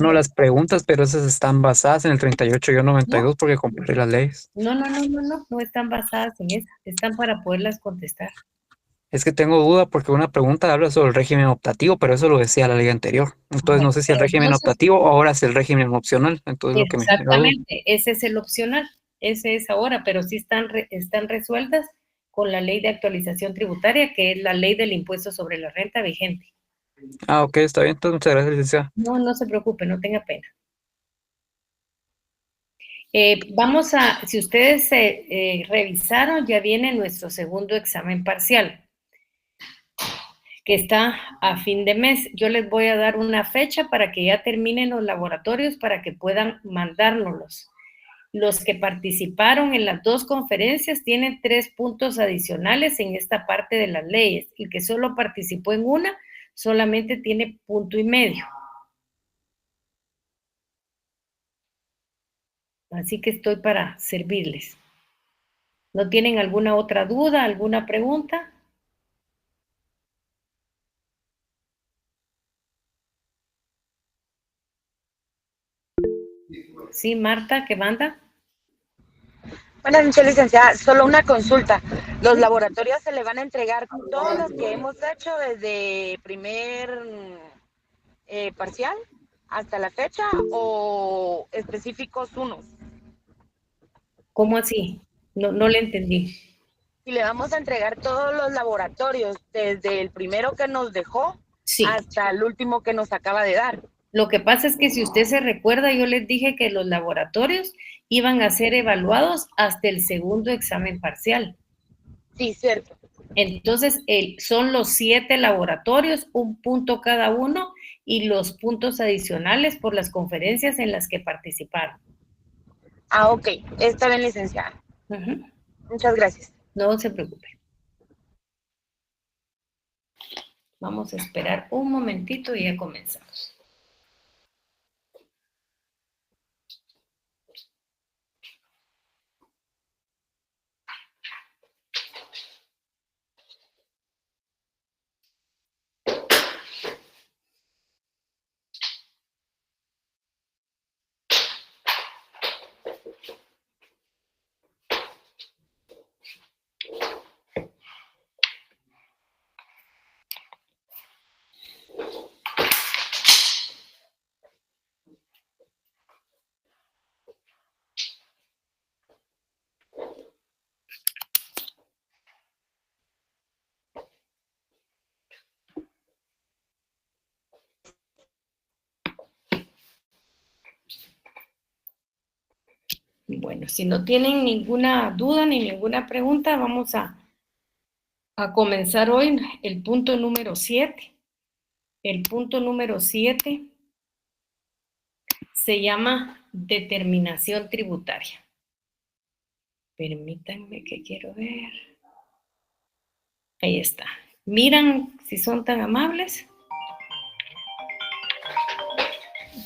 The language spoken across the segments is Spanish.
no las preguntas, pero esas están basadas en el 38 y 92 No, porque comparé las leyes. no están basadas en esa, están para poderlas contestar. Es que tengo duda porque una pregunta habla sobre el régimen optativo, pero eso lo decía la ley anterior. Entonces no Bueno, sé si el pero régimen entonces, optativo o ahora es el régimen opcional. Entonces lo que me genera duda. exactamente, ese es el opcional, ese es ahora, pero sí están resueltas con la ley de actualización tributaria, que es la ley del impuesto sobre la renta vigente. Ah, ok, está bien. Entonces muchas gracias, licenciada. No se preocupe, no tenga pena. Si ustedes revisaron, ya viene nuestro segundo examen parcial, que está a fin de mes. Yo les voy a dar una fecha para que ya terminen los laboratorios para que puedan mandárnoslos. Los que participaron en las dos conferencias tienen 3 puntos adicionales en esta parte de las leyes. El que solo participó en una solamente tiene 1.5 puntos. Así que estoy para servirles. ¿No tienen alguna otra duda, alguna pregunta? Sí, Marta, ¿qué manda? Buenas noches, licenciada. Solo una consulta. ¿Los laboratorios se le van a entregar todos los que hemos hecho desde primer parcial hasta la fecha o específicos unos? ¿Cómo así? No le entendí. Si le vamos a entregar todos los laboratorios desde el primero que nos dejó Sí. hasta el último que nos acaba de dar. Lo que pasa es que si usted se recuerda, yo les dije que los laboratorios iban a ser evaluados hasta el segundo examen parcial. Sí, cierto. Entonces, son los 7 laboratorios, 1 punto cada uno, y los puntos adicionales por las conferencias en las que participaron. Ah, ok. Está bien, licenciada. Muchas gracias. No se preocupe. Vamos a esperar un momentito y ya comenzamos. Bueno, si no tienen ninguna duda ni ninguna pregunta, vamos a comenzar hoy el punto número 7. El punto número 7 se llama determinación tributaria. Permítanme que quiero ver. Ahí está. Miran si son tan amables.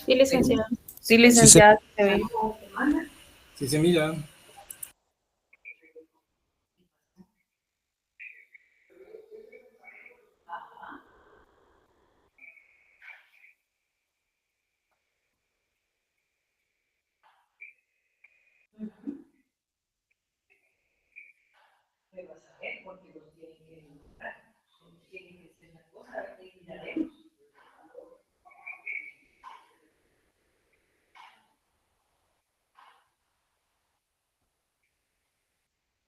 Sí, licenciada. Sí, licenciada. Sí, se mira.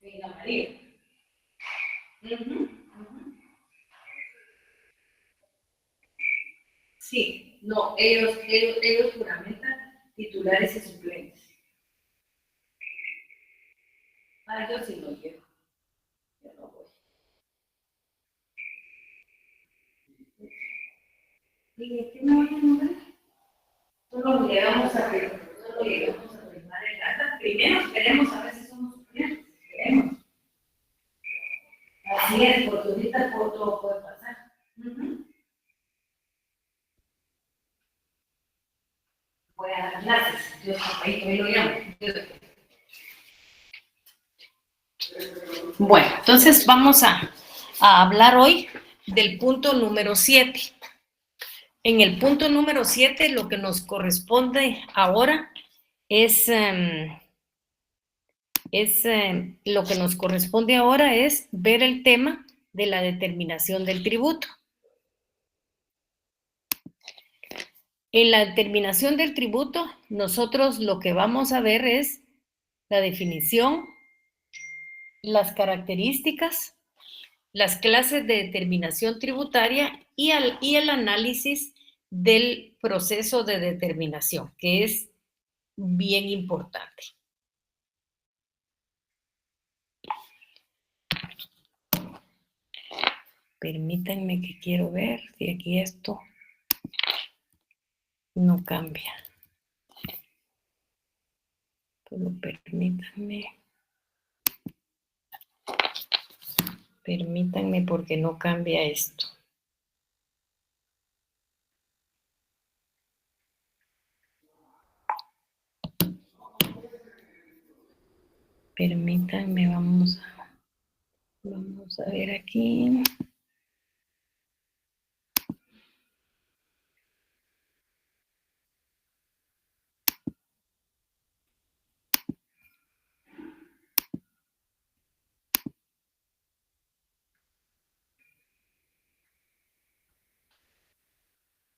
Venga, María. Sí, no, ellos juramentan titulares y suplentes. Ah, yo sí lo llevo. Yo no voy. ¿Y qué me van a nombrar? Solo llegamos a firmar el acta. Primero queremos a ver si somos suplentes. Queremos. Así es, porque ahorita por todo puede pasar. Voy a dar clases. Yo ahí lo llamo. Bueno, entonces vamos a hablar hoy del punto número 7. En el punto número 7, lo que nos corresponde ahora es lo que nos corresponde ahora es ver el tema de la determinación del tributo. En la determinación del tributo, nosotros lo que vamos a ver es la definición, las características, las clases de determinación tributaria y el análisis del proceso de determinación, que es bien importante. Permítanme que quiero ver si aquí esto no cambia. Solo permítanme. Permítanme porque no cambia esto. Permítanme, vamos a ver aquí.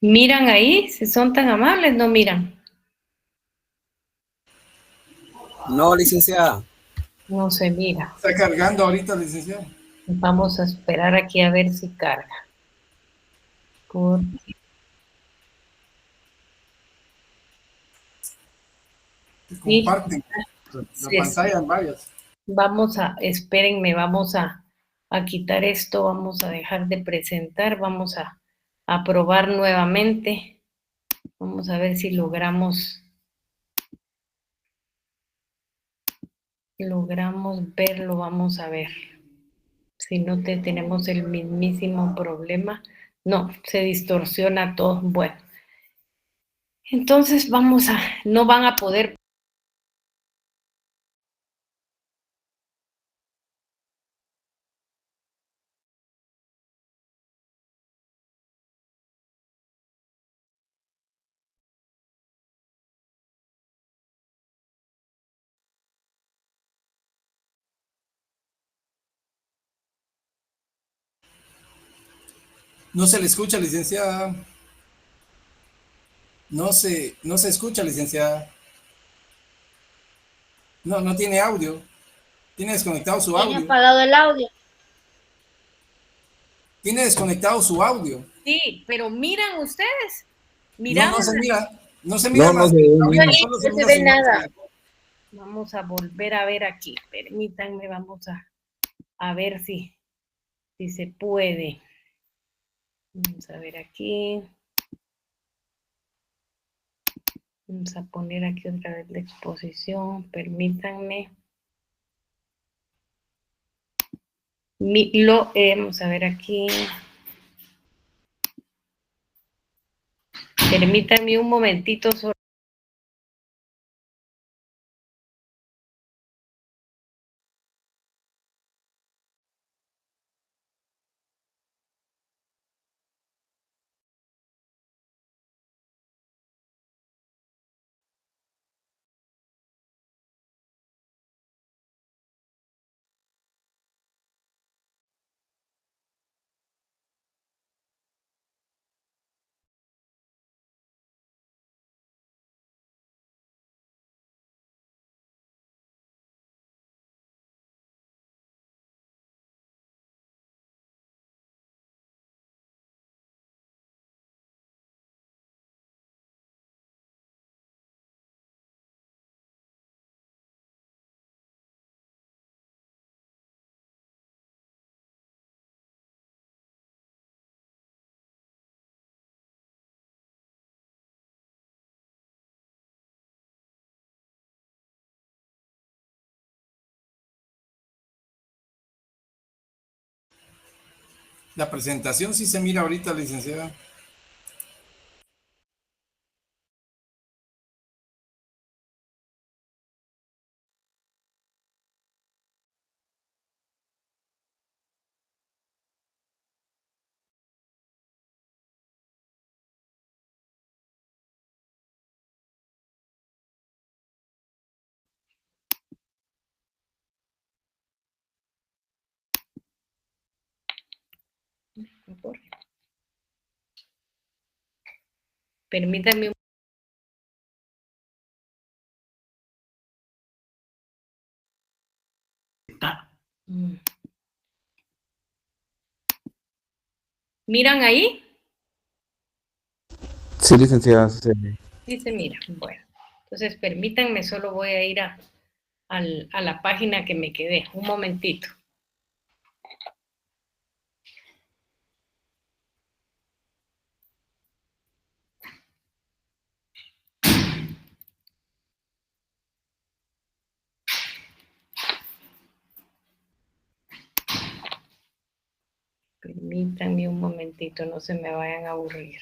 ¿Miran ahí? Si son tan amables, no miran. No, licenciada. No se mira. Está cargando ahorita, licenciado. Vamos a esperar aquí a ver si carga. Comparten la pantalla en varias. Espérenme, vamos a quitar esto, vamos a dejar de presentar, vamos a probar nuevamente. Vamos a ver si logramos verlo, vamos a ver. Si no tenemos el mismísimo problema. No, se distorsiona todo. Bueno. Entonces no van a poder. No se le escucha, licenciada. No se escucha, licenciada. No tiene audio. Tiene desconectado su Tiene audio. apagado el audio. Tiene desconectado su audio. Sí, pero miran ustedes. No se mira. No se mira No, más. no se ve. Solo se No se mira ve su nada. máscara. Vamos a volver a ver aquí. Permítanme, vamos a ver si se puede. Vamos a ver aquí. Vamos a poner aquí otra vez la exposición. Permítanme. Vamos a ver aquí. Permítanme un momentito solo. La presentación sí se mira ahorita, licenciada. Permítame un... ¿Miran ahí? Sí, licenciada. Sí. Sí se mira. Bueno, entonces permítanme, solo voy a ir a la página que me quedé. Un momentito. Permítanme un momentito, no se me vayan a aburrir.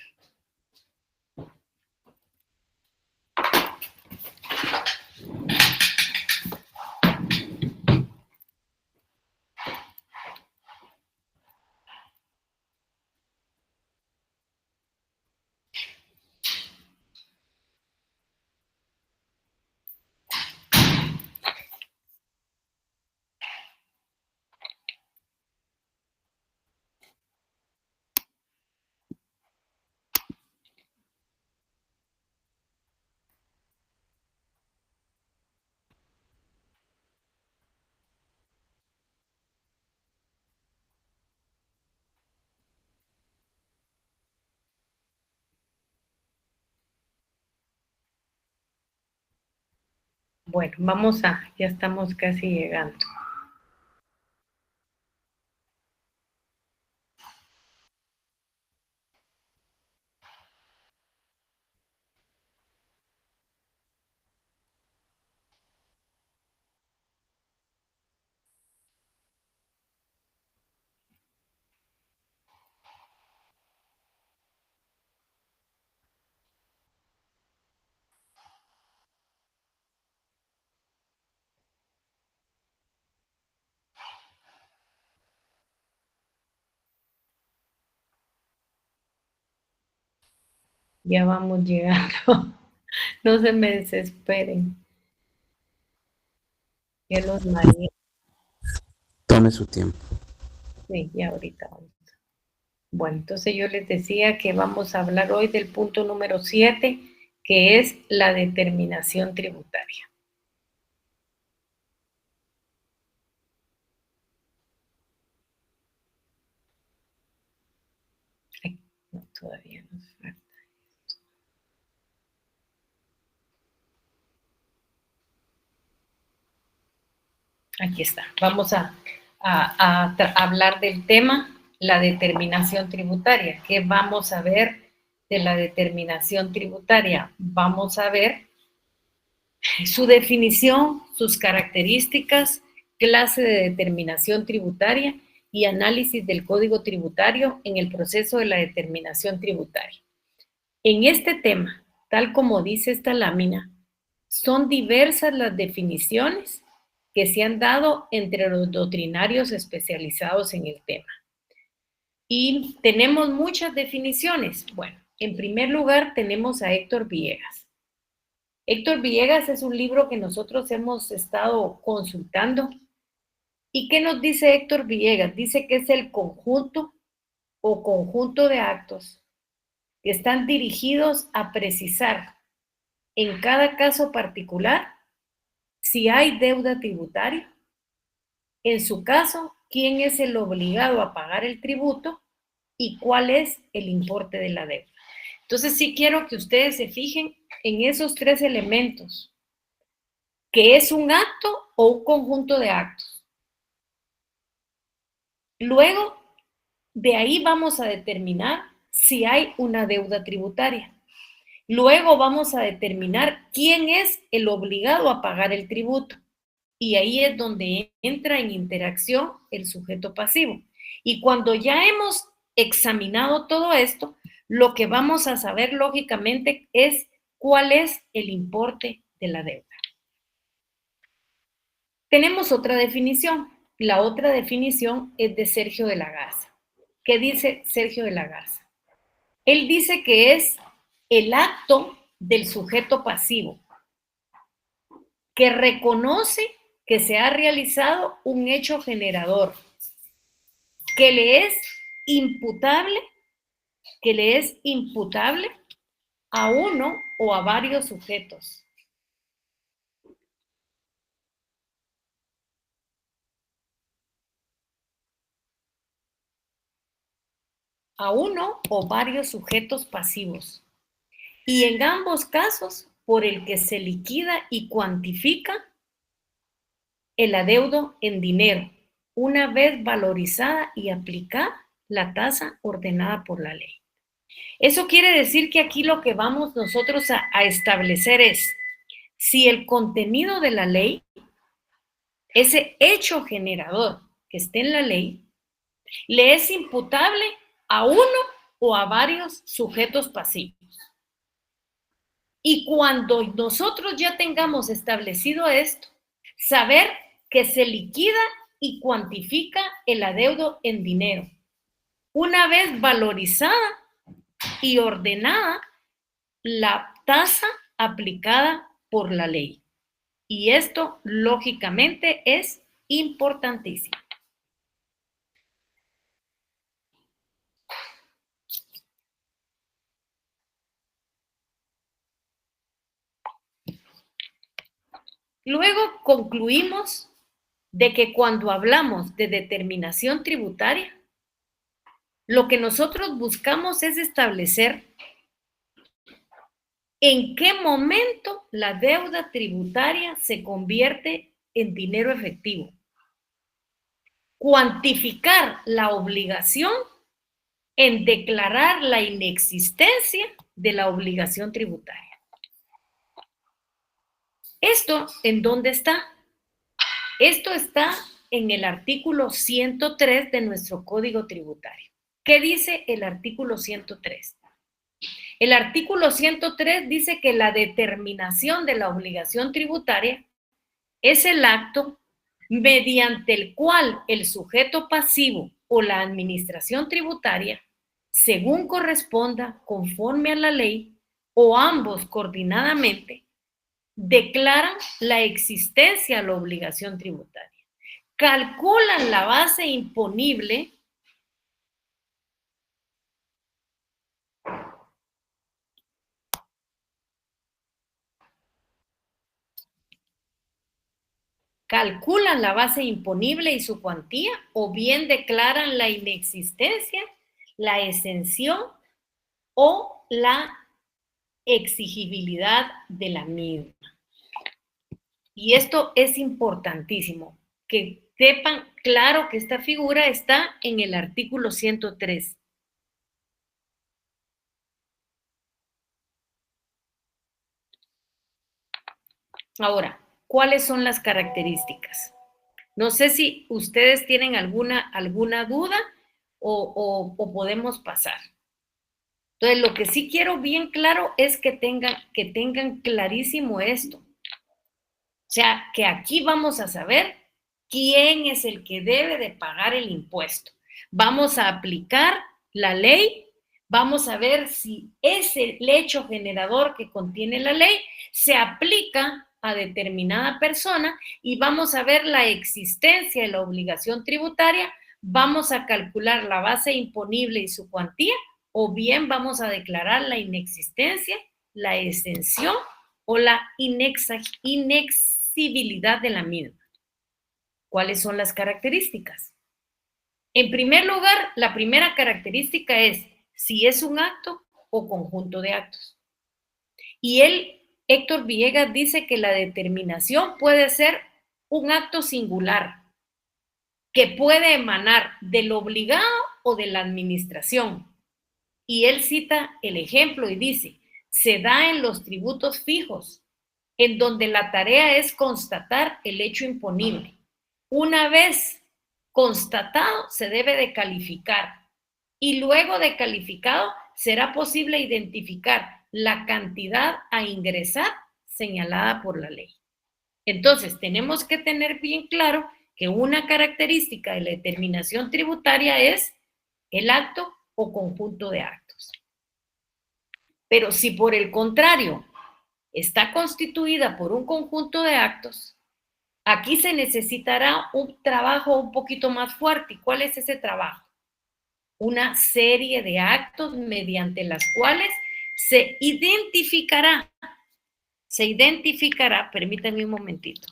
Bueno, ya estamos casi llegando. Ya vamos llegando. No se me desesperen. Ya los mareé. Tome su tiempo. Sí, ya ahorita vamos. Bueno, entonces yo les decía que vamos a hablar hoy del punto número 7, que es la determinación tributaria. Ay, no, todavía nos falta. Aquí está. Vamos a hablar del tema, la determinación tributaria. ¿Qué vamos a ver de la determinación tributaria? Vamos a ver su definición, sus características, clase de determinación tributaria y análisis del código tributario en el proceso de la determinación tributaria. En este tema, tal como dice esta lámina, son diversas las definiciones que se han dado entre los doctrinarios especializados en el tema. Y tenemos muchas definiciones. Bueno, en primer lugar tenemos a Héctor Villegas. Héctor Villegas es un libro que nosotros hemos estado consultando. ¿Y qué nos dice Héctor Villegas? Dice que es el conjunto o conjunto de actos que están dirigidos a precisar en cada caso particular si hay deuda tributaria, en su caso, quién es el obligado a pagar el tributo y cuál es el importe de la deuda. Entonces, sí quiero que ustedes se fijen en esos tres elementos, que es un acto o un conjunto de actos. Luego, de ahí vamos a determinar si hay una deuda tributaria. Luego vamos a determinar quién es el obligado a pagar el tributo. Y ahí es donde entra en interacción el sujeto pasivo. Y cuando ya hemos examinado todo esto, lo que vamos a saber lógicamente es cuál es el importe de la deuda. Tenemos otra definición. La otra definición es de Sergio de la Garza. ¿Qué dice Sergio de la Garza? Él dice que es el acto del sujeto pasivo que reconoce que se ha realizado un hecho generador, que le es imputable, a uno o a varios sujetos. A uno o varios sujetos pasivos. Y en ambos casos, por el que se liquida y cuantifica el adeudo en dinero, una vez valorizada y aplicada la tasa ordenada por la ley. Eso quiere decir que aquí lo que vamos nosotros a establecer es si el contenido de la ley, ese hecho generador que esté en la ley, le es imputable a uno o a varios sujetos pasivos. Y cuando nosotros ya tengamos establecido esto, saber que se liquida y cuantifica el adeudo en dinero, una vez valorizada y ordenada la tasa aplicada por la ley. Y esto, lógicamente, es importantísimo. Luego concluimos de que cuando hablamos de determinación tributaria, lo que nosotros buscamos es establecer en qué momento la deuda tributaria se convierte en dinero efectivo. Cuantificar la obligación en declarar la inexistencia de la obligación tributaria. ¿Esto en dónde está? Esto está en el artículo 103 de nuestro Código Tributario. ¿Qué dice el artículo 103? El artículo 103 dice que la determinación de la obligación tributaria es el acto mediante el cual el sujeto pasivo o la administración tributaria, según corresponda, conforme a la ley, o ambos coordinadamente, declaran la existencia de la obligación tributaria. Calculan la base imponible y su cuantía, o bien declaran la inexistencia, la exención o la exigibilidad de la misma. Y esto es importantísimo, que sepan claro que esta figura está en el artículo 103. Ahora, ¿cuáles son las características? No sé si ustedes tienen alguna duda o podemos pasar. Entonces, lo que sí quiero bien claro es que tengan clarísimo esto. O sea, que aquí vamos a saber quién es el que debe de pagar el impuesto. Vamos a aplicar la ley, vamos a ver si ese hecho generador que contiene la ley se aplica a determinada persona y vamos a ver la existencia de la obligación tributaria, vamos a calcular la base imponible y su cuantía, o bien vamos a declarar la inexistencia, la exención o la inexigibilidad de la misma. ¿Cuáles son las características? En primer lugar, la primera característica es si es un acto o conjunto de actos. Y Héctor Villegas, dice que la determinación puede ser un acto singular, que puede emanar del obligado o de la administración. Y él cita el ejemplo y dice, se da en los tributos fijos, en donde la tarea es constatar el hecho imponible. Una vez constatado, se debe de calificar y luego de calificado será posible identificar la cantidad a ingresar señalada por la ley. Entonces, tenemos que tener bien claro que una característica de la determinación tributaria es el acto o conjunto de actos. Pero si por el contrario está constituida por un conjunto de actos, aquí se necesitará un trabajo un poquito más fuerte. ¿Y cuál es ese trabajo? una serie de actos mediante las cuales se identificará, permítanme un momentito.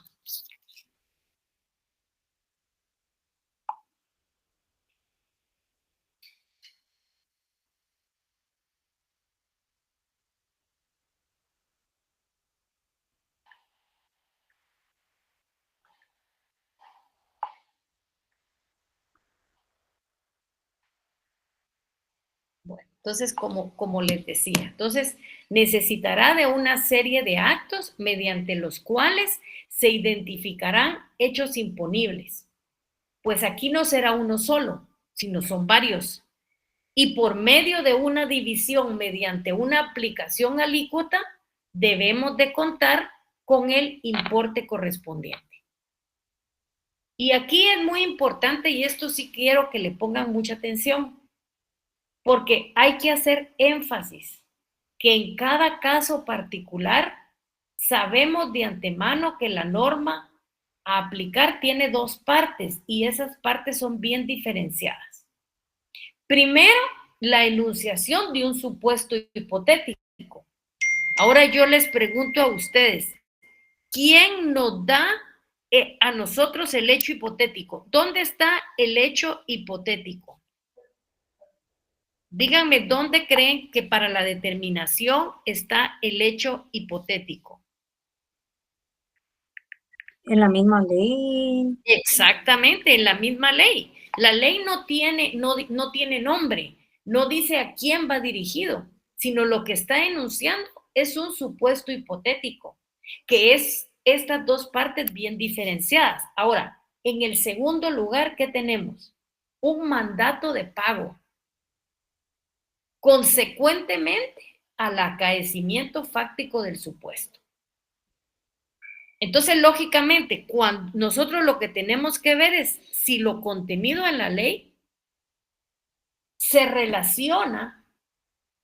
Bueno, entonces, como les decía, entonces necesitará de una serie de actos mediante los cuales se identificarán hechos imponibles. Pues aquí no será uno solo, sino son varios. Y por medio de una división mediante una aplicación alícuota, debemos de contar con el importe correspondiente. Y aquí es muy importante, y esto sí quiero que le pongan mucha atención, porque hay que hacer énfasis que en cada caso particular sabemos de antemano que la norma a aplicar tiene dos partes y esas partes son bien diferenciadas. Primero, la enunciación de un supuesto hipotético. Ahora yo les pregunto a ustedes, ¿quién nos da a nosotros el hecho hipotético? ¿Dónde está el hecho hipotético? Díganme, ¿dónde creen que para la determinación está el hecho hipotético? En la misma ley. Exactamente, en la misma ley. La ley no tiene nombre, no dice a quién va dirigido, sino lo que está enunciando es un supuesto hipotético, que es estas dos partes bien diferenciadas. Ahora, en el segundo lugar, ¿qué tenemos? Un mandato de pago. Consecuentemente al acaecimiento fáctico del supuesto. Entonces, lógicamente, cuando nosotros lo que tenemos que ver es si lo contenido en la ley se relaciona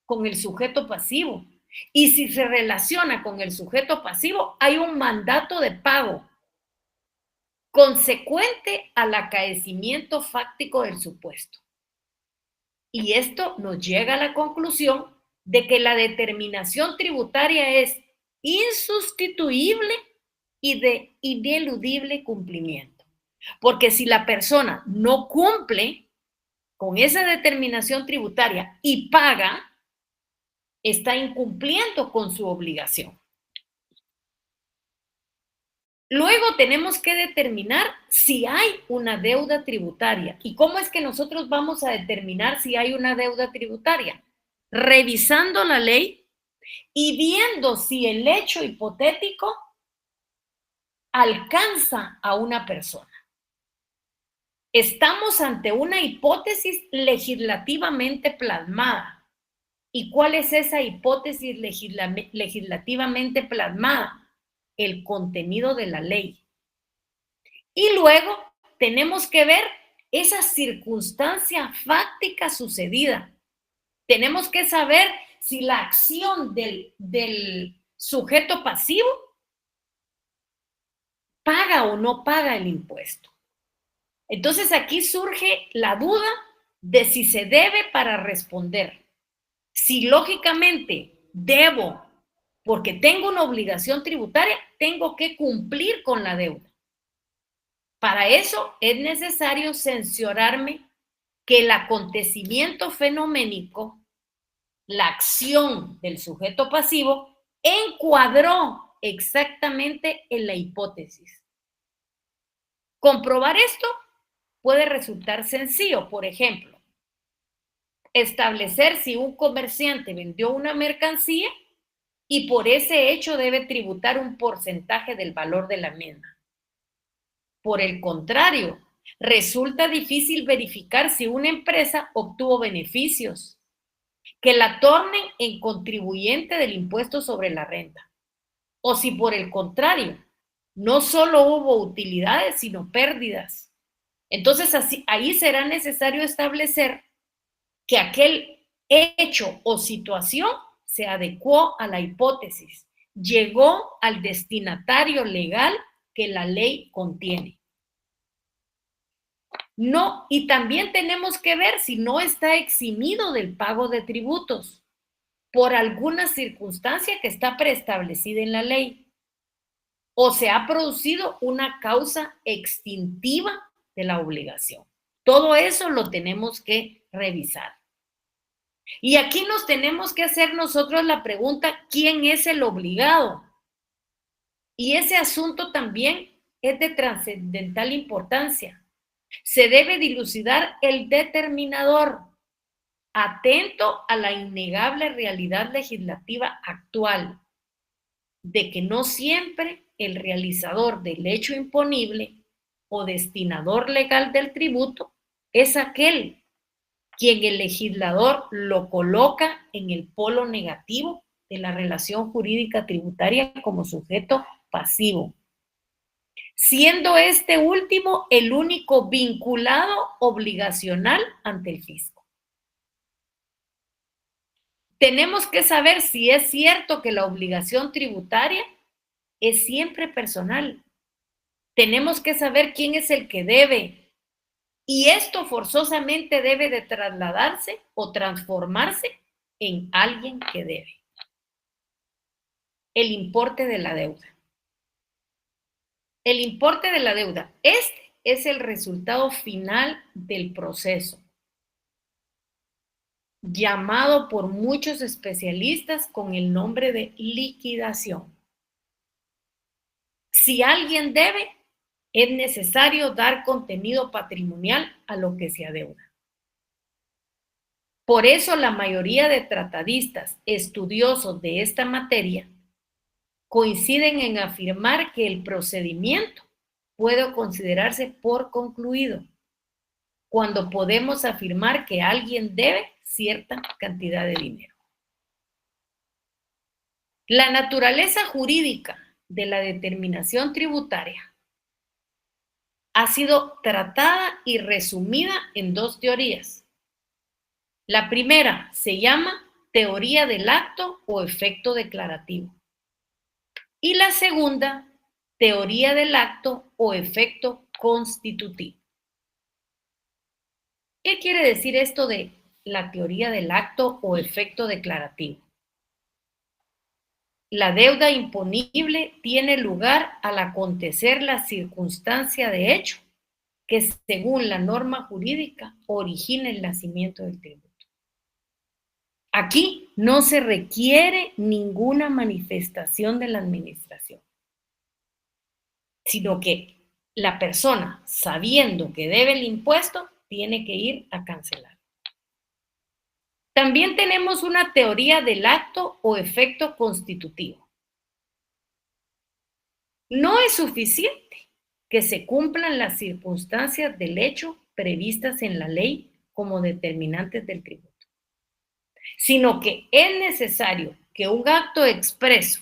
con el sujeto pasivo. Y si se relaciona con el sujeto pasivo, hay un mandato de pago consecuente al acaecimiento fáctico del supuesto. Y esto nos llega a la conclusión de que la determinación tributaria es insustituible y de ineludible cumplimiento. Porque si la persona no cumple con esa determinación tributaria y paga, está incumpliendo con su obligación. Luego tenemos que determinar si hay una deuda tributaria. ¿Y cómo es que nosotros vamos a determinar si hay una deuda tributaria? Revisando la ley y viendo si el hecho hipotético alcanza a una persona. Estamos ante una hipótesis legislativamente plasmada. ¿Y cuál es esa hipótesis legislativamente plasmada? El contenido de la ley. Y luego tenemos que ver esa circunstancia fáctica sucedida. Tenemos que saber si la acción del sujeto pasivo paga o no paga el impuesto. Entonces aquí surge la duda de si se debe para responder. Si lógicamente debo, porque tengo una obligación tributaria, tengo que cumplir con la deuda. Para eso es necesario cerciorarme que el acontecimiento fenoménico, la acción del sujeto pasivo, encuadró exactamente en la hipótesis. Comprobar esto puede resultar sencillo. Por ejemplo, establecer si un comerciante vendió una mercancía y por ese hecho debe tributar un porcentaje del valor de la misma. Por el contrario, resulta difícil verificar si una empresa obtuvo beneficios que la tornen en contribuyente del impuesto sobre la renta. O si por el contrario, no solo hubo utilidades, sino pérdidas. Entonces, ahí será necesario establecer que aquel hecho o situación se adecuó a la hipótesis, llegó al destinatario legal que la ley contiene. No, y también tenemos que ver si no está eximido del pago de tributos por alguna circunstancia que está preestablecida en la ley o se ha producido una causa extintiva de la obligación. Todo eso lo tenemos que revisar. Y aquí nos tenemos que hacer nosotros la pregunta, ¿quién es el obligado? Y ese asunto también es de trascendental importancia. Se debe dilucidar el determinador, atento a la innegable realidad legislativa actual, de que no siempre el realizador del hecho imponible o destinador legal del tributo es aquel quien el legislador lo coloca en el polo negativo de la relación jurídica tributaria como sujeto pasivo, siendo este último el único vinculado obligacional ante el fisco. Tenemos que saber si es cierto que la obligación tributaria es siempre personal. Tenemos que saber quién es el que debe. Y esto forzosamente debe de trasladarse o transformarse en alguien que debe. El importe de la deuda. El importe de la deuda. Este es el resultado final del proceso, llamado por muchos especialistas con el nombre de liquidación. Si alguien debe, es necesario dar contenido patrimonial a lo que se adeuda. Por eso la mayoría de tratadistas estudiosos de esta materia coinciden en afirmar que el procedimiento puede considerarse por concluido cuando podemos afirmar que alguien debe cierta cantidad de dinero. La naturaleza jurídica de la determinación tributaria ha sido tratada y resumida en dos teorías. La primera se llama teoría del acto o efecto declarativo. Y la segunda, teoría del acto o efecto constitutivo. ¿Qué quiere decir esto de la teoría del acto o efecto declarativo? La deuda imponible tiene lugar al acontecer la circunstancia de hecho que según la norma jurídica origina el nacimiento del tributo. Aquí no se requiere ninguna manifestación de la administración, sino que la persona, sabiendo que debe el impuesto, tiene que ir a cancelar. También tenemos una teoría del acto o efecto constitutivo. No es suficiente que se cumplan las circunstancias del hecho previstas en la ley como determinantes del tributo, sino que es necesario que un acto expreso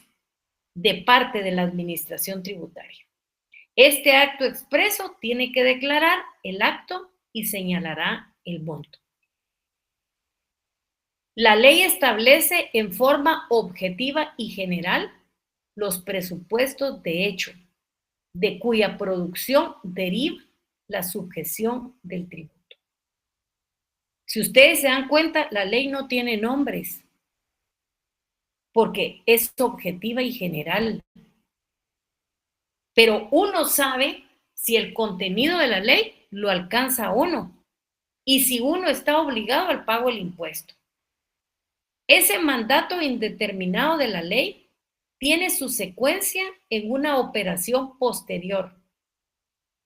de parte de la administración tributaria. Este acto expreso tiene que declarar el acto y señalará el monto. La ley establece en forma objetiva y general los presupuestos de hecho, de cuya producción deriva la sujeción del tributo. Si ustedes se dan cuenta, la ley no tiene nombres, porque es objetiva y general. Pero uno sabe si el contenido de la ley lo alcanza o no, y si uno está obligado al pago del impuesto. Ese mandato indeterminado de la ley tiene su secuencia en una operación posterior,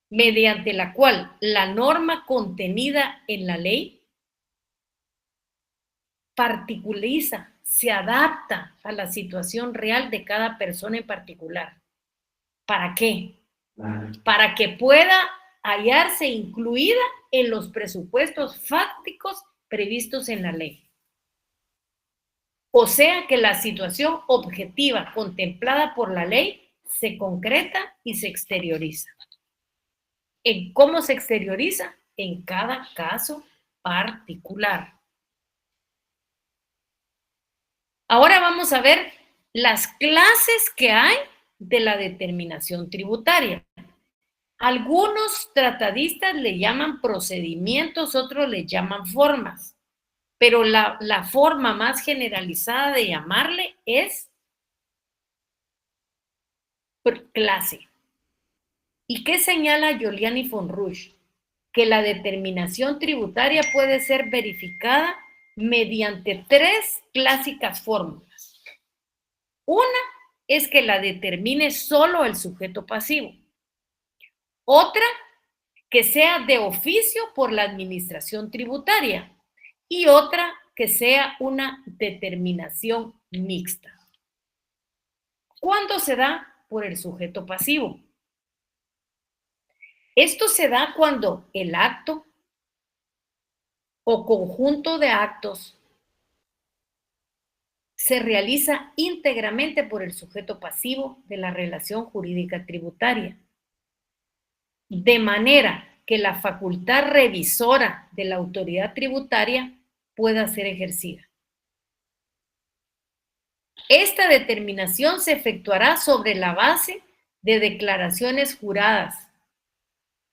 mediante la cual la norma contenida en la ley particulariza, se adapta a la situación real de cada persona en particular. ¿Para qué? Para que pueda hallarse incluida en los presupuestos fácticos previstos en la ley. O sea que la situación objetiva contemplada por la ley se concreta y se exterioriza. ¿En cómo se exterioriza? En cada caso particular. Ahora vamos a ver las clases que hay de la determinación tributaria. Algunos tratadistas le llaman procedimientos, otros le llaman formas, pero la forma más generalizada de llamarle es clase. ¿Y qué señala Giuliani von Rusch? Que la determinación tributaria puede ser verificada mediante 3 clásicas fórmulas. Una es que la determine solo el sujeto pasivo. Otra, que sea de oficio por la administración tributaria. Y otra, que sea una determinación mixta. ¿Cuándo se da? Por el sujeto pasivo. Esto se da cuando el acto o conjunto de actos se realiza íntegramente por el sujeto pasivo de la relación jurídica tributaria, de manera que la facultad revisora de la autoridad tributaria pueda ser ejercida. Esta determinación se efectuará sobre la base de declaraciones juradas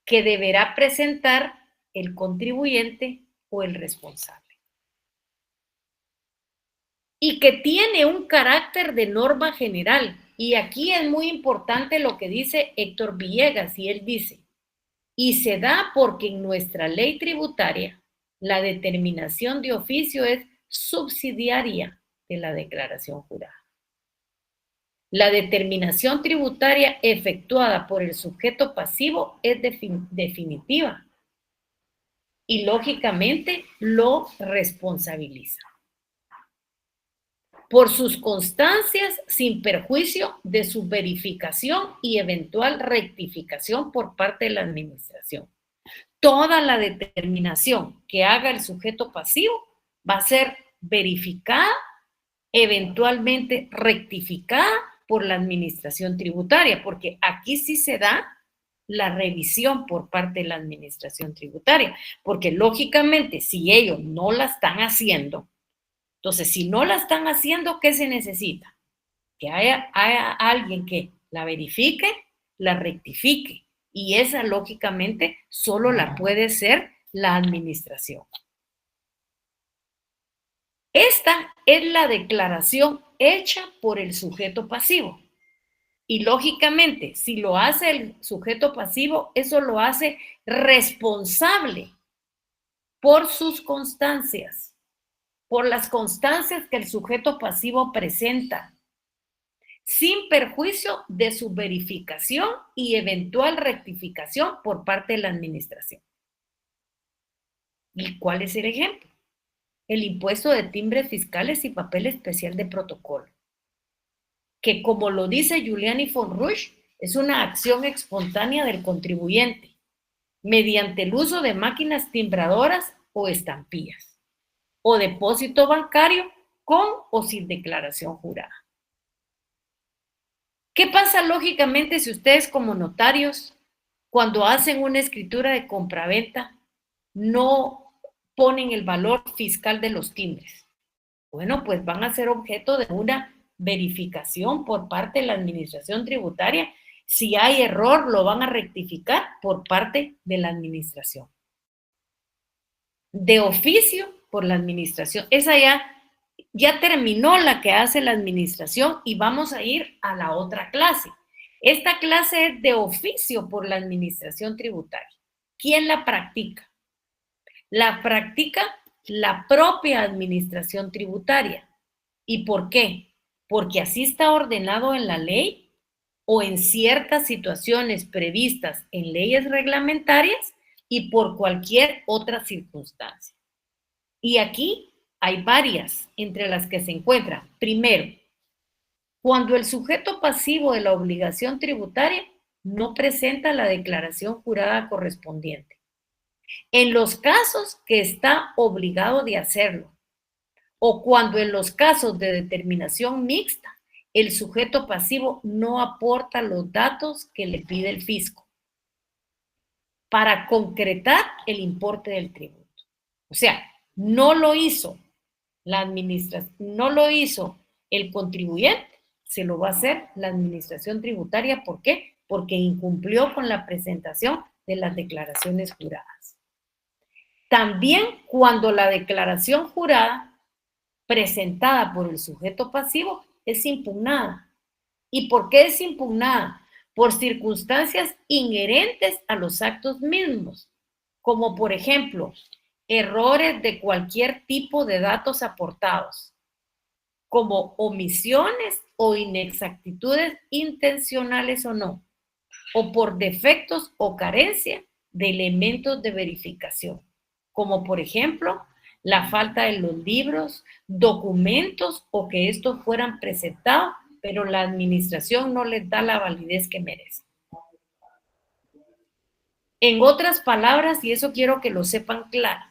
que deberá presentar el contribuyente o el responsable. Y que tiene un carácter de norma general. Y aquí es muy importante lo que dice Héctor Villegas, y él dice, y se da porque en nuestra ley tributaria la determinación de oficio es subsidiaria de la declaración jurada. La determinación tributaria efectuada por el sujeto pasivo es definitiva y lógicamente lo responsabiliza por sus constancias sin perjuicio de su verificación y eventual rectificación por parte de la administración. Toda la determinación que haga el sujeto pasivo va a ser verificada, eventualmente rectificada por la administración tributaria, porque aquí sí se da la revisión por parte de la administración tributaria, porque lógicamente si ellos no la están haciendo, entonces si no la están haciendo, ¿qué se necesita? Que haya alguien que la verifique, la rectifique, y esa lógicamente solo la puede ser la administración. Esta es la declaración hecha por el sujeto pasivo. Y lógicamente, si lo hace el sujeto pasivo, eso lo hace responsable por sus constancias, por las constancias que el sujeto pasivo presenta, sin perjuicio de su verificación y eventual rectificación por parte de la administración. ¿Y cuál es el ejemplo? El impuesto de timbres fiscales y papel especial de protocolo, que como lo dice Giuliani von Rusch, es una acción espontánea del contribuyente, mediante el uso de máquinas timbradoras o estampillas, o depósito bancario con o sin declaración jurada. ¿Qué pasa lógicamente si ustedes como notarios, cuando hacen una escritura de compraventa, no ponen el valor fiscal de los timbres? Bueno, pues van a ser objeto de una verificación por parte de la administración tributaria. Si hay error, lo van a rectificar por parte de la administración. De oficio por la administración. Esa ya terminó la que hace la administración y vamos a ir a la otra clase. Esta clase es de oficio por la administración tributaria. ¿Quién la practica? La practica la propia administración tributaria. ¿Y por qué? Porque así está ordenado en la ley o en ciertas situaciones previstas en leyes reglamentarias y por cualquier otra circunstancia. Y aquí hay varias entre las que se encuentran. Primero, cuando el sujeto pasivo de la obligación tributaria no presenta la declaración jurada correspondiente. En los casos que está obligado de hacerlo, o cuando en los casos de determinación mixta, el sujeto pasivo no aporta los datos que le pide el fisco para concretar el importe del tributo. O sea, no lo hizo la administración, no lo hizo el contribuyente, se lo va a hacer la administración tributaria. ¿Por qué? porque incumplió con la presentación de las declaraciones juradas. También cuando la declaración jurada presentada por el sujeto pasivo es impugnada. ¿Y por qué es impugnada? Por circunstancias inherentes a los actos mismos, como por ejemplo, errores de cualquier tipo de datos aportados, como omisiones o inexactitudes intencionales o no, o por defectos o carencia de elementos de verificación, como por ejemplo, la falta de los libros, documentos o que estos fueran presentados, pero la administración no les da la validez que merecen. En otras palabras, y eso quiero que lo sepan claro,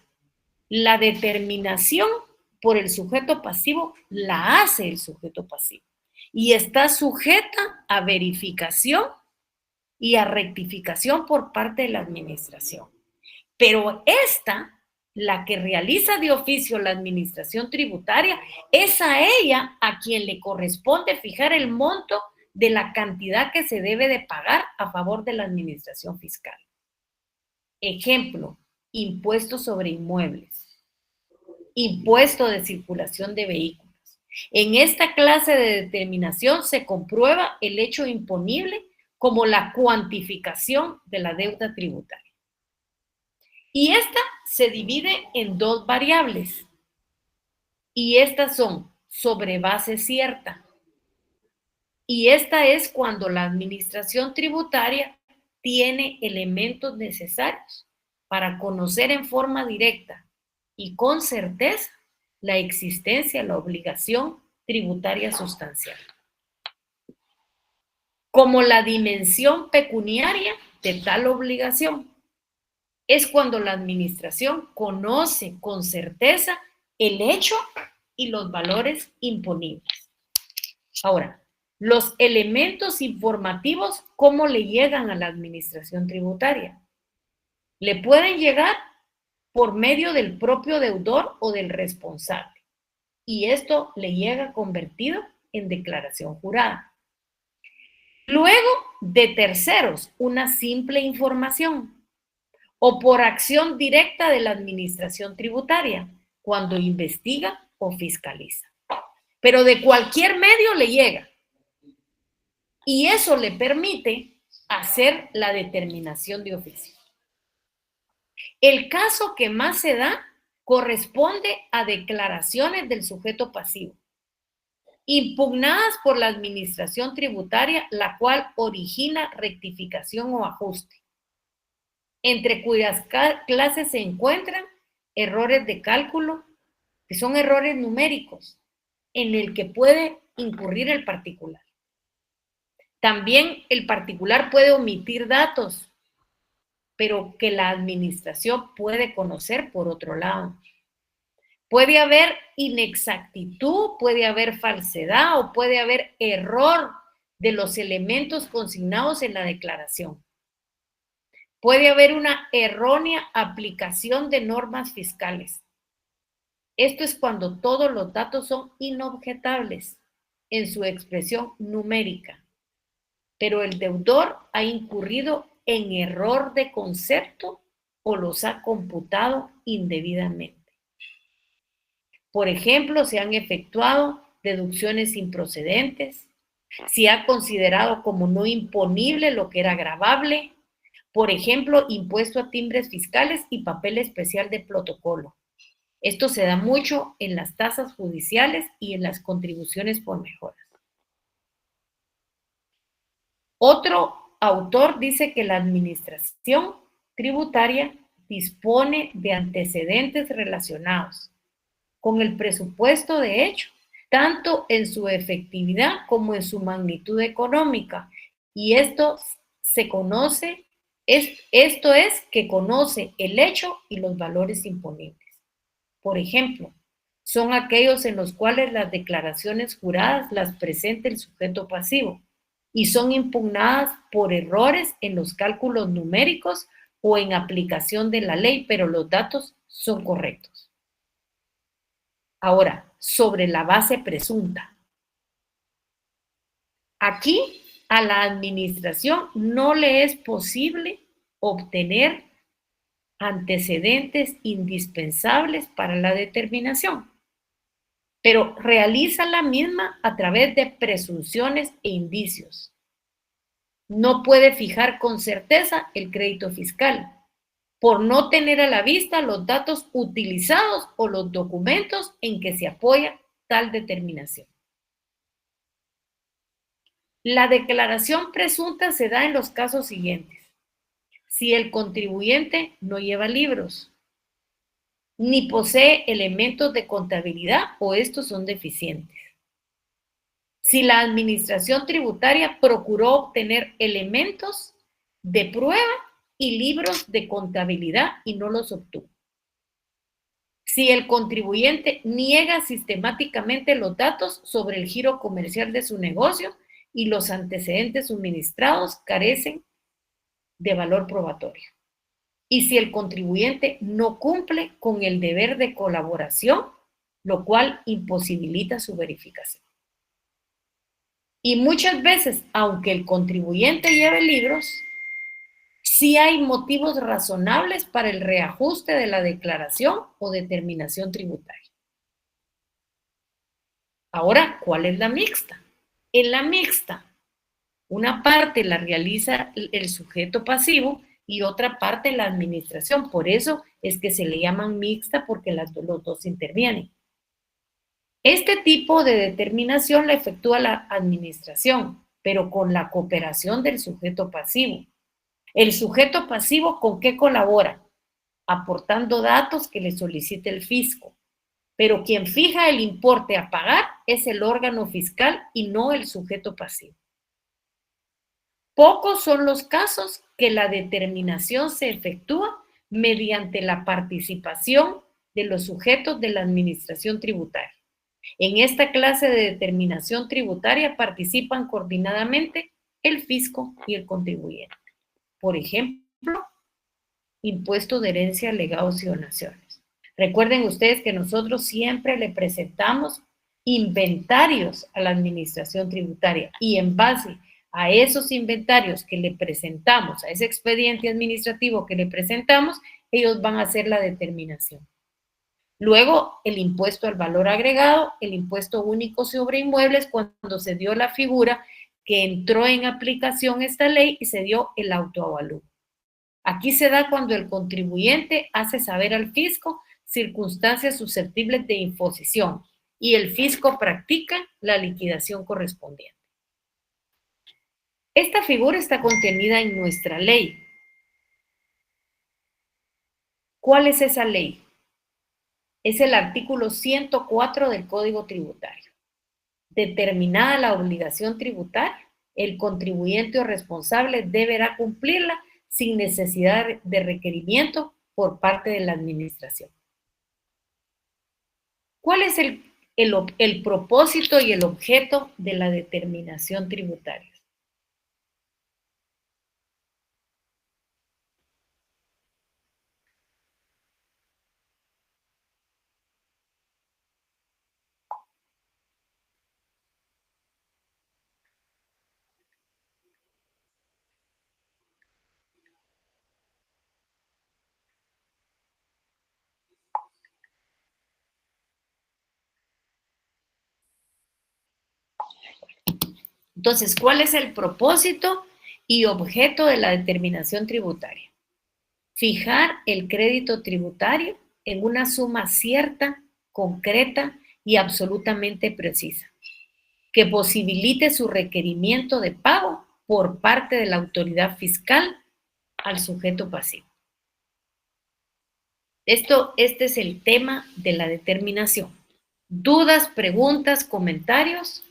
la determinación por el sujeto pasivo la hace el sujeto pasivo y está sujeta a verificación y a rectificación por parte de la administración. Pero esta, la que realiza de oficio la administración tributaria, es a ella a quien le corresponde fijar el monto de la cantidad que se debe de pagar a favor de la administración fiscal. Ejemplo, impuesto sobre inmuebles, impuesto de circulación de vehículos. En esta clase de determinación se comprueba el hecho imponible como la cuantificación de la deuda tributaria. Y esta se divide en dos variables. Y estas son sobre base cierta. Y esta es cuando la administración tributaria tiene elementos necesarios para conocer en forma directa y con certeza la existencia de la obligación tributaria sustancial. Como la dimensión pecuniaria de tal obligación es cuando la administración conoce con certeza el hecho y los valores imponibles. Ahora, los elementos informativos, ¿cómo le llegan a la administración tributaria? Le pueden llegar por medio del propio deudor o del responsable. Y esto le llega convertido en declaración jurada. Luego, de terceros, una simple información. O por acción directa de la administración tributaria, cuando investiga o fiscaliza. Pero de cualquier medio le llega. Y eso le permite hacer la determinación de oficio. El caso que más se da corresponde a declaraciones del sujeto pasivo, impugnadas por la administración tributaria, la cual origina rectificación o ajuste, entre cuyas clases se encuentran errores de cálculo, que son errores numéricos, en el que puede incurrir el particular. También el particular puede omitir datos, pero que la administración puede conocer por otro lado. Puede haber inexactitud, puede haber falsedad o puede haber error de los elementos consignados en la declaración. Puede haber una errónea aplicación de normas fiscales. Esto es cuando todos los datos son inobjetables en su expresión numérica, pero el deudor ha incurrido en error de concepto o los ha computado indebidamente. Por ejemplo, se han efectuado deducciones improcedentes, se ha considerado como no imponible lo que era gravable, por ejemplo, impuesto a timbres fiscales y papel especial de protocolo. Esto se da mucho en las tasas judiciales y en las contribuciones por mejoras. Otro autor dice que la administración tributaria dispone de antecedentes relacionados con el presupuesto de hecho, tanto en su efectividad como en su magnitud económica. Y esto se conoce, esto es que conoce el hecho y los valores imponibles. Por ejemplo, son aquellos en los cuales las declaraciones juradas las presenta el sujeto pasivo y son impugnadas por errores en los cálculos numéricos o en aplicación de la ley, pero los datos son correctos. Ahora, sobre la base presunta. Aquí a la administración no le es posible obtener antecedentes indispensables para la determinación, pero realiza la misma a través de presunciones e indicios. No puede fijar con certeza el crédito fiscal por no tener a la vista los datos utilizados o los documentos en que se apoya tal determinación. La declaración presunta se da en los casos siguientes. Si el contribuyente no lleva libros, ni posee elementos de contabilidad o estos son deficientes. Si la administración tributaria procuró obtener elementos de prueba y libros de contabilidad y no los obtuvo. Si el contribuyente niega sistemáticamente los datos sobre el giro comercial de su negocio y los antecedentes suministrados carecen de valor probatorio. Y si el contribuyente no cumple con el deber de colaboración, lo cual imposibilita su verificación. Y muchas veces, aunque el contribuyente lleve libros, sí hay motivos razonables para el reajuste de la declaración o determinación tributaria. Ahora, ¿cuál es la mixta? En la mixta, una parte la realiza el sujeto pasivo y otra parte la administración. Por eso es que se le llaman mixta, porque los dos intervienen. Este tipo de determinación la efectúa la administración, pero con la cooperación del sujeto pasivo. El sujeto pasivo, ¿con qué colabora? Aportando datos que le solicite el fisco. Pero quien fija el importe a pagar es el órgano fiscal y no el sujeto pasivo. Pocos son los casos que la determinación se efectúa mediante la participación de los sujetos de la administración tributaria. En esta clase de determinación tributaria participan coordinadamente el fisco y el contribuyente. Por ejemplo, impuesto de herencia, legados y donaciones. Recuerden ustedes que nosotros siempre le presentamos inventarios a la administración tributaria y en base a esos inventarios que le presentamos, a ese expediente administrativo que le presentamos, ellos van a hacer la determinación. Luego, el impuesto al valor agregado, el impuesto único sobre inmuebles, cuando se dio la figura que entró en aplicación esta ley y se dio el autoavalúo. Aquí se da cuando el contribuyente hace saber al fisco circunstancias susceptibles de imposición y el fisco practica la liquidación correspondiente. Esta figura está contenida en nuestra ley. ¿Cuál es esa ley? Es el artículo 104 del Código Tributario. Determinada la obligación tributaria, el contribuyente o responsable deberá cumplirla sin necesidad de requerimiento por parte de la administración. ¿Cuál es el propósito y el objeto de la determinación tributaria? Entonces, ¿cuál es el propósito y objeto de la determinación tributaria? Fijar el crédito tributario en una suma cierta, concreta y absolutamente precisa, que posibilite su requerimiento de pago por parte de la autoridad fiscal al sujeto pasivo. Este es el tema de la determinación. ¿Dudas, preguntas, comentarios?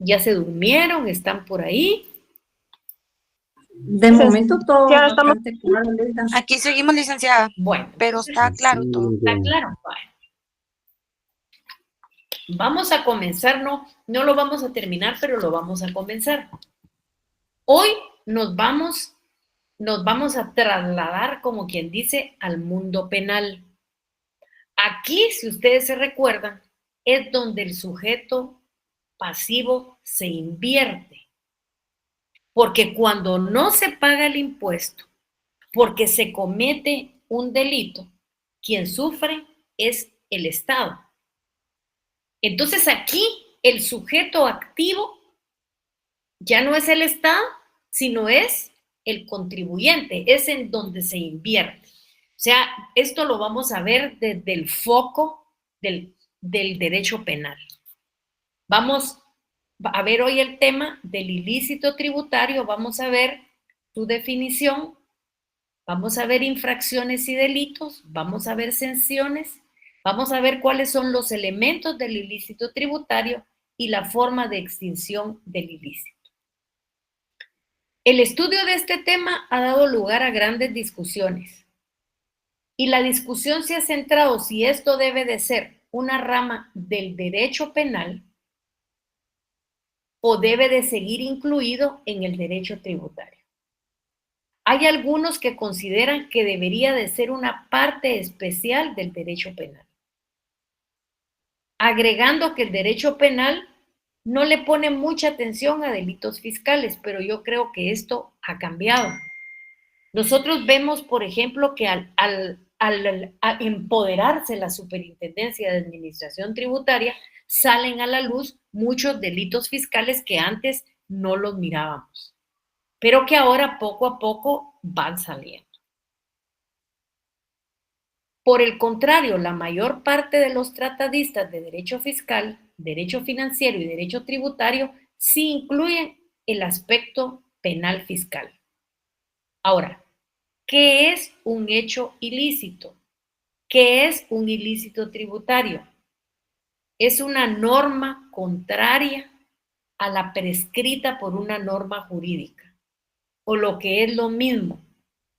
¿Ya se durmieron? ¿Están por ahí? De momento todo Sí, ahora estamos- bastante claro, Lisa. Aquí seguimos, licenciada, Bueno, pero está claro todo. ¿está claro? Bueno. Vamos a comenzar, no lo vamos a terminar, pero lo vamos a comenzar. Hoy nos vamos a trasladar, como quien dice, al mundo penal. Aquí, si ustedes se recuerdan, es donde el sujeto pasivo se invierte. Porque cuando no se paga el impuesto, porque se comete un delito, quien sufre es el Estado. Entonces aquí el sujeto activo ya no es el Estado, sino es el contribuyente, es en donde se invierte. O sea, esto lo vamos a ver desde el foco del derecho penal. Vamos a ver hoy el tema del ilícito tributario, vamos a ver su definición, vamos a ver infracciones y delitos, vamos a ver sanciones, vamos a ver cuáles son los elementos del ilícito tributario y la forma de extinción del ilícito. El estudio de este tema ha dado lugar a grandes discusiones y la discusión se ha centrado si esto debe de ser una rama del derecho penal o debe de seguir incluido en el derecho tributario. Hay algunos que consideran que debería de ser una parte especial del derecho penal, agregando que el derecho penal no le pone mucha atención a delitos fiscales, pero yo creo que esto ha cambiado. Nosotros vemos, por ejemplo, que al empoderarse la Superintendencia de Administración Tributaria, salen a la luz muchos delitos fiscales que antes no los mirábamos, pero que ahora poco a poco van saliendo. Por el contrario, la mayor parte de los tratadistas de derecho fiscal, derecho financiero y derecho tributario sí incluyen el aspecto penal fiscal. Ahora, ¿qué es un hecho ilícito? ¿Qué es un ilícito tributario? Es una norma contraria a la prescrita por una norma jurídica, o lo que es lo mismo,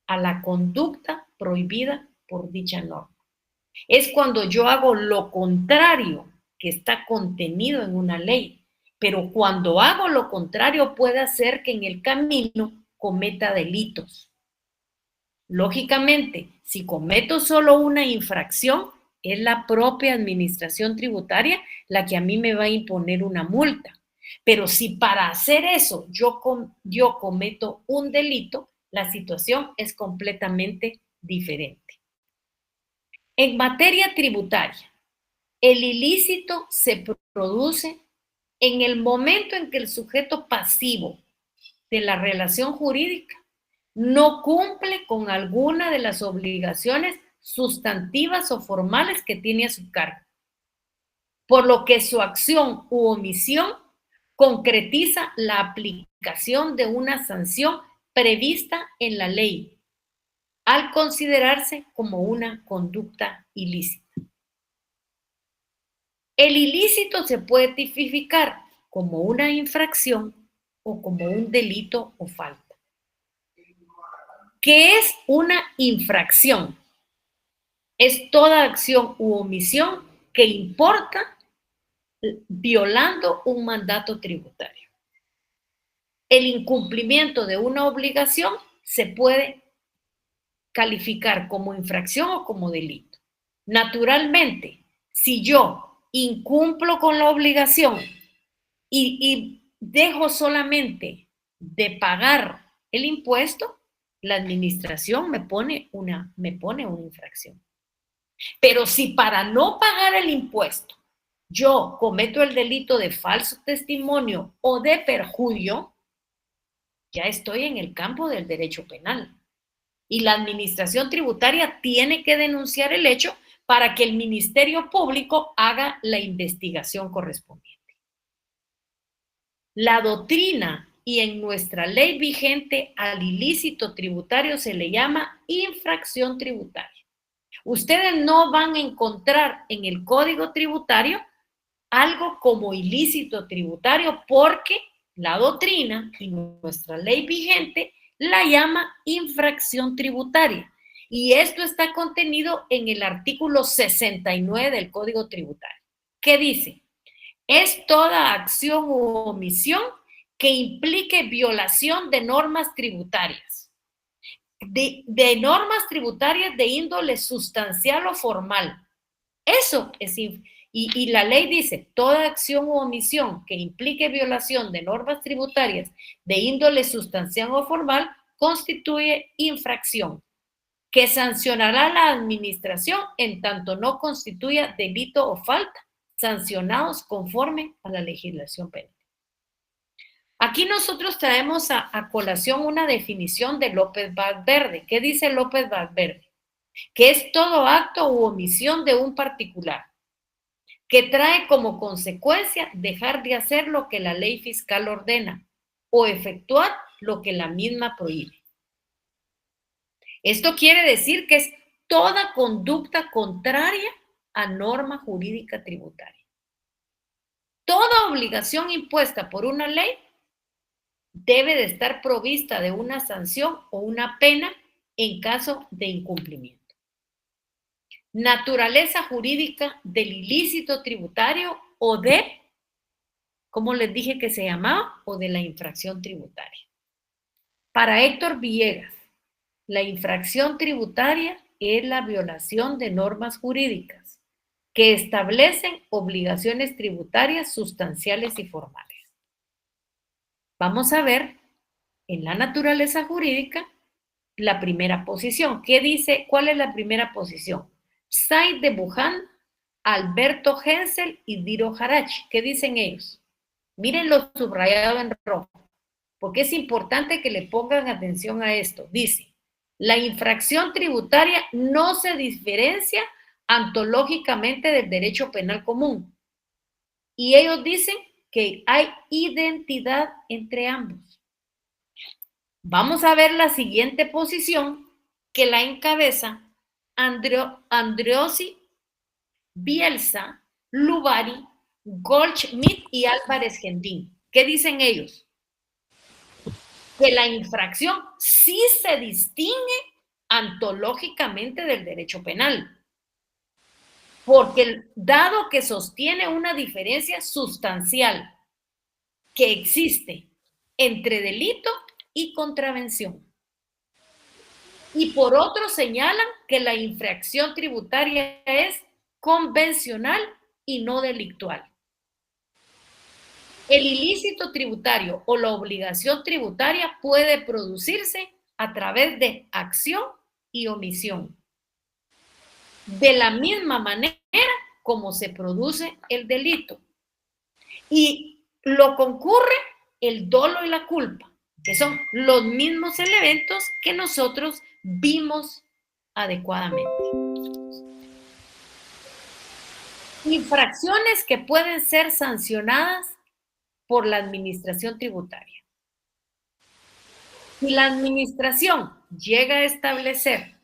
a la conducta prohibida por dicha norma. Es cuando yo hago lo contrario que está contenido en una ley, pero cuando hago lo contrario puede hacer que en el camino cometa delitos. Lógicamente, si cometo solo una infracción, es la propia administración tributaria la que a mí me va a imponer una multa. Pero si para hacer eso yo cometo un delito, la situación es completamente diferente. En materia tributaria, el ilícito se produce en el momento en que el sujeto pasivo de la relación jurídica no cumple con alguna de las obligaciones sustantivas o formales que tiene a su cargo, por lo que su acción u omisión concretiza la aplicación de una sanción prevista en la ley, al considerarse como una conducta ilícita. El ilícito se puede tipificar como una infracción o como un delito o falta. ¿Qué es una infracción? Es toda acción u omisión que importa violando un mandato tributario. El incumplimiento de una obligación se puede calificar como infracción o como delito. Naturalmente, si yo incumplo con la obligación y dejo solamente de pagar el impuesto, la administración me pone una infracción. Pero si para no pagar el impuesto yo cometo el delito de falso testimonio o de perjurio, ya estoy en el campo del derecho penal. Y la administración tributaria tiene que denunciar el hecho para que el Ministerio Público haga la investigación correspondiente. La doctrina y en nuestra ley vigente al ilícito tributario se le llama infracción tributaria. Ustedes no van a encontrar en el Código Tributario algo como ilícito tributario porque la doctrina y nuestra ley vigente la llama infracción tributaria. Y esto está contenido en el artículo 69 del Código Tributario, que dice: es toda acción u omisión que implique violación de normas tributarias, de normas tributarias de índole sustancial o formal. Eso es Y la ley dice, toda acción u omisión que implique violación de normas tributarias de índole sustancial o formal constituye infracción, que sancionará la administración en tanto no constituya delito o falta, sancionados conforme a la legislación penal. Aquí nosotros traemos a colación una definición de López Valverde. ¿Qué dice López Valverde? Que es todo acto u omisión de un particular que trae como consecuencia dejar de hacer lo que la ley fiscal ordena o efectuar lo que la misma prohíbe. Esto quiere decir que es toda conducta contraria a norma jurídica tributaria. Toda obligación impuesta por una ley debe de estar provista de una sanción o una pena en caso de incumplimiento. Naturaleza jurídica del ilícito tributario o de, ¿cómo les dije que se llamaba? O de la infracción tributaria. Para Héctor Villegas, la infracción tributaria es la violación de normas jurídicas que establecen obligaciones tributarias sustanciales y formales. Vamos a ver en la naturaleza jurídica la primera posición. ¿Qué dice? ¿Cuál es la primera posición? Said de Buján, Alberto Hensel y Diro Harachi. ¿Qué dicen ellos? Miren lo subrayado en rojo, porque es importante que le pongan atención a esto. Dice, la infracción tributaria no se diferencia ontológicamente del derecho penal común. Y ellos dicen que hay identidad entre ambos. Vamos a ver la siguiente posición que la encabeza Andreossi, Bielsa, Lubari, Goldschmidt y Álvarez Gendín. ¿Qué dicen ellos? Que la infracción sí se distingue ontológicamente del derecho penal, porque dado que sostiene una diferencia sustancial que existe entre delito y contravención. Y por otro señalan que la infracción tributaria es convencional y no delictual. El ilícito tributario o la obligación tributaria puede producirse a través de acción y omisión. De la misma manera como se produce el delito. Y lo concurre el dolo y la culpa, que son los mismos elementos que nosotros vimos adecuadamente. Infracciones que pueden ser sancionadas por la administración tributaria. Si la administración llega a establecer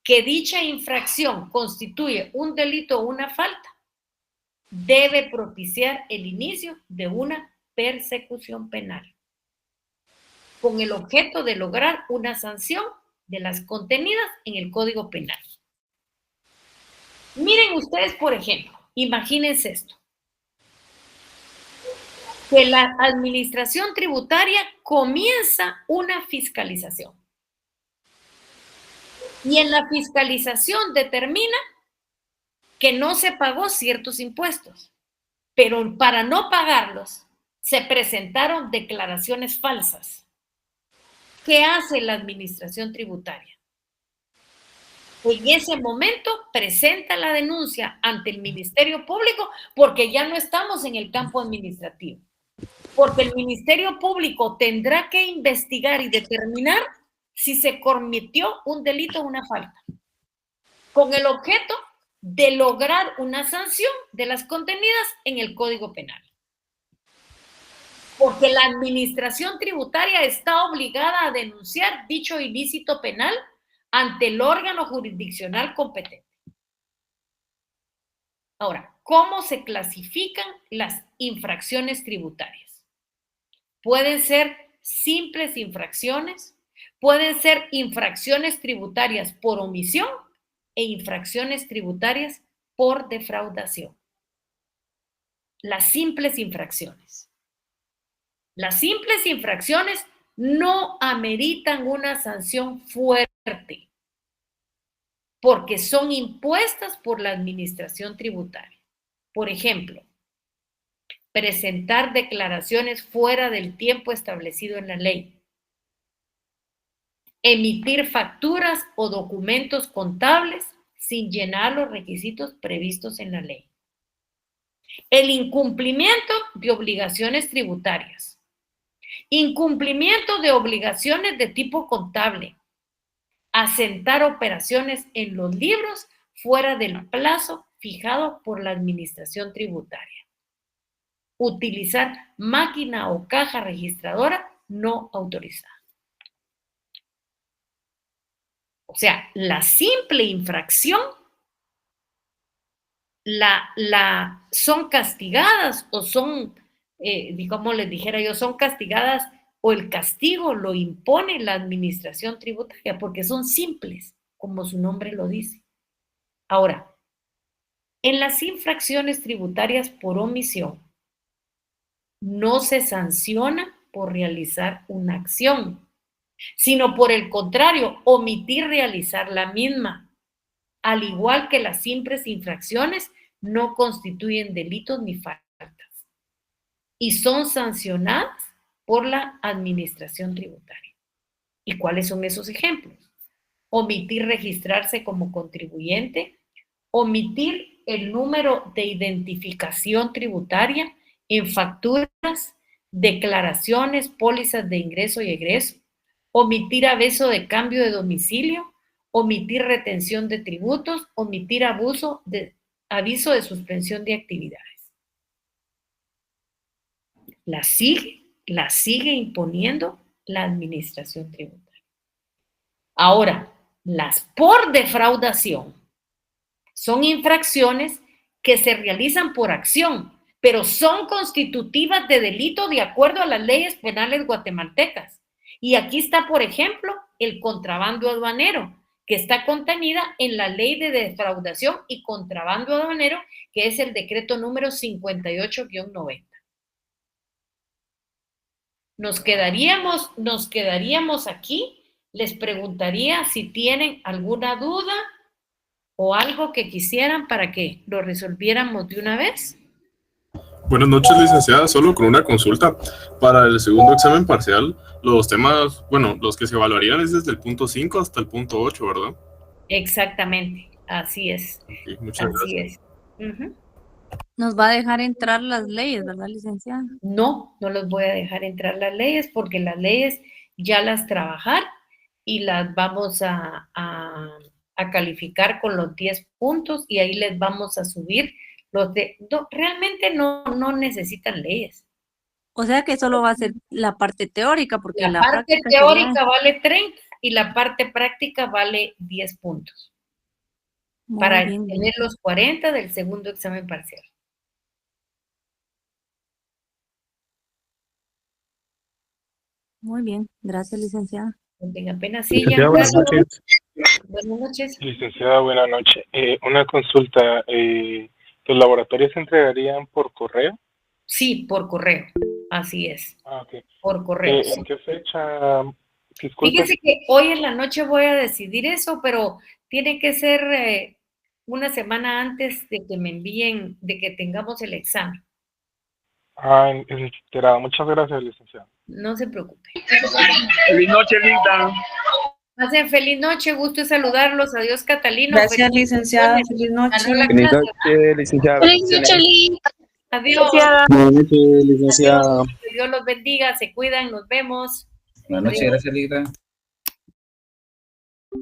que dicha infracción constituye un delito o una falta, debe propiciar el inicio de una persecución penal, con el objeto de lograr una sanción de las contenidas en el Código Penal. Miren ustedes, por ejemplo, imagínense esto, que la administración tributaria comienza una fiscalización. Y en la fiscalización determina que no se pagó ciertos impuestos, pero para no pagarlos se presentaron declaraciones falsas. ¿Qué hace la administración tributaria? En ese momento presenta la denuncia ante el Ministerio Público porque ya no estamos en el campo administrativo. Porque el Ministerio Público tendrá que investigar y determinar si se cometió un delito o una falta, con el objeto de lograr una sanción de las contenidas en el Código Penal. Porque la administración tributaria está obligada a denunciar dicho ilícito penal ante el órgano jurisdiccional competente. Ahora, ¿cómo se clasifican las infracciones tributarias? Pueden ser simples infracciones, pueden ser infracciones tributarias por omisión e infracciones tributarias por defraudación. Las simples infracciones. Las simples infracciones no ameritan una sanción fuerte porque son impuestas por la administración tributaria. Por ejemplo, presentar declaraciones fuera del tiempo establecido en la ley. Emitir facturas o documentos contables sin llenar los requisitos previstos en la ley. El incumplimiento de obligaciones tributarias. Incumplimiento de obligaciones de tipo contable. Asentar operaciones en los libros fuera del plazo fijado por la administración tributaria. Utilizar máquina o caja registradora no autorizada. O sea, la simple infracción son castigadas o son, como les dijera yo, son castigadas o el castigo lo impone la administración tributaria porque son simples, como su nombre lo dice. Ahora, en las infracciones tributarias por omisión, no se sanciona por realizar una acción, sino por el contrario, omitir realizar la misma. Al igual que las simples infracciones, no constituyen delitos ni faltas y son sancionadas por la administración tributaria. ¿Y cuáles son esos ejemplos? Omitir registrarse como contribuyente, omitir el número de identificación tributaria en facturas, declaraciones, pólizas de ingreso y egreso, omitir aviso de cambio de domicilio, omitir retención de tributos, omitir aviso de suspensión de actividades. La sigue imponiendo la administración tributaria. Ahora, las por defraudación son infracciones que se realizan por acción, pero son constitutivas de delito de acuerdo a las leyes penales guatemaltecas. Y aquí está, por ejemplo, el contrabando aduanero, que está contenida en la ley de defraudación y contrabando aduanero, que es el decreto número 58-90. Nos quedaríamos aquí. Les preguntaría si tienen alguna duda o algo que quisieran para que lo resolviéramos de una vez. Buenas noches, licenciada. Solo con una consulta. Para el segundo examen parcial, los temas, los que se evaluarían es desde el punto 5 hasta el punto 8, ¿verdad? Exactamente, así es. Okay, muchas gracias. Nos va a dejar entrar las leyes, ¿verdad, licenciada? No los voy a dejar entrar las leyes porque las leyes ya las trabajar y las vamos a calificar con los 10 puntos y ahí les vamos a subir realmente no necesitan leyes. O sea que solo va a ser la parte teórica, porque la parte teórica vale 30 y la parte práctica vale 10 puntos. Para tener los 40 del segundo examen parcial. Muy bien, gracias, licenciada. No tenga pena, sí, ya. Buenas noches. Buenas noches. Licenciada, buenas noches. Una consulta. ¿Los laboratorios se entregarían por correo? Sí, por correo. Así es. Ok. Por correo. ¿En qué fecha? Disculpe. Fíjese que hoy en la noche voy a decidir eso, pero tiene que ser una semana antes de que me envíen, de que tengamos el examen. Enterado. Muchas gracias, licenciada. No se preocupe. Feliz noche, Linda. Pasen feliz noche, gusto en saludarlos. Adiós, Catalino. Gracias, licenciada. Feliz noche. Feliz noche, licenciada. Feliz noche, Linda. Adiós. Buenas noches, licenciada. Que Dios los bendiga, se cuidan, nos vemos. Buenas noches, gracias, Linda.